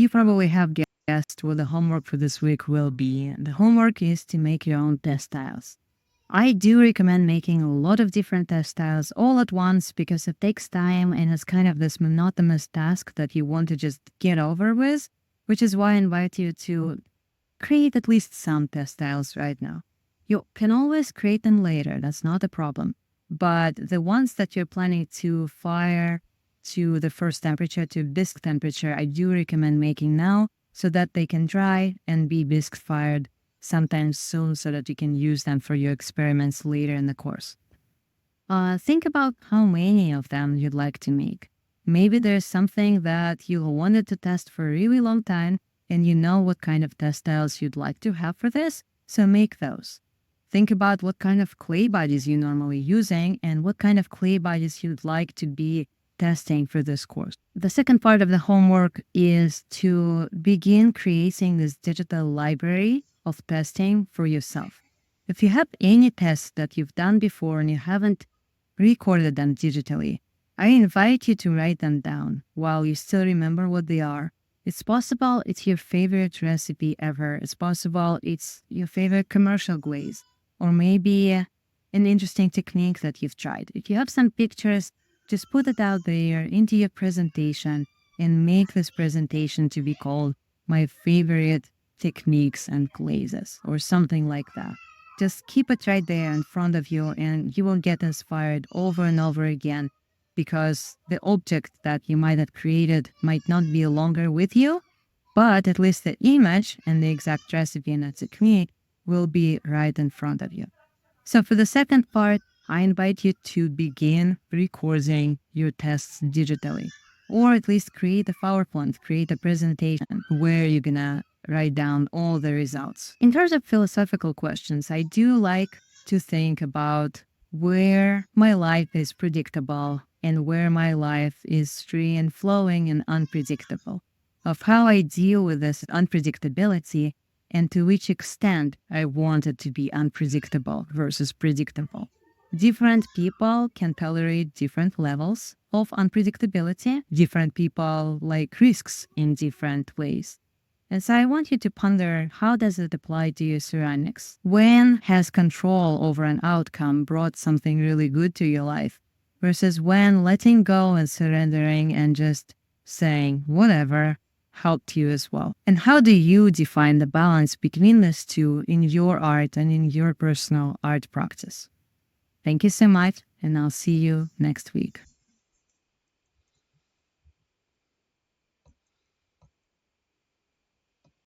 You probably have guessed what the homework for this week will be. The homework is to make your own test styles. I do recommend making a lot of different test styles all at once because it takes time and it's kind of this monotonous task that you want to just get over with, which is why I invite you to create at least some test styles right now. You can always create them later, that's not a problem. But the ones that you're planning to fire to the first temperature, to bisque temperature, I do recommend making now so that they can dry and be bisque fired sometime soon so that you can use them for your experiments later in the course. Think about how many of them you'd like to make. Maybe there's something that you wanted to test for a really long time and you know what kind of test styles you'd like to have for this, so make those. Think about what kind of clay bodies you're normally using and what kind of clay bodies you'd like to be testing for this course. The second part of the homework is to begin creating this digital library of testing for yourself. If you have any tests that you've done before and you haven't recorded them digitally, I invite you to write them down while you still remember what they are. It's possible it's your favorite recipe ever. It's possible it's your favorite commercial glaze, or maybe an interesting technique that you've tried. If you have some pictures, just put it out there into your presentation and make this presentation to be called My Favorite Techniques and Glazes or something like that. Just keep it right there in front of you and you will get inspired over and over again because the object that you might have created might not be longer with you, but at least the image and the exact recipe and the technique will be right in front of you. So for the second part, I invite you to begin recording your tests digitally, or at least create a PowerPoint, create a presentation where you're gonna write down all the results. In terms of philosophical questions, I do like to think about where my life is predictable and where my life is free and flowing and unpredictable, of how I deal with this unpredictability and to which extent I want it to be unpredictable versus predictable. Different people can tolerate different levels of unpredictability. Different people like risks in different ways. And so I want you to ponder, how does it apply to your ceramics? When has control over an outcome brought something really good to your life versus when letting go and surrendering and just saying whatever helped you as well? And how do you define the balance between these two in your art and in your personal art practice? Thank you so much, and I'll see you next week.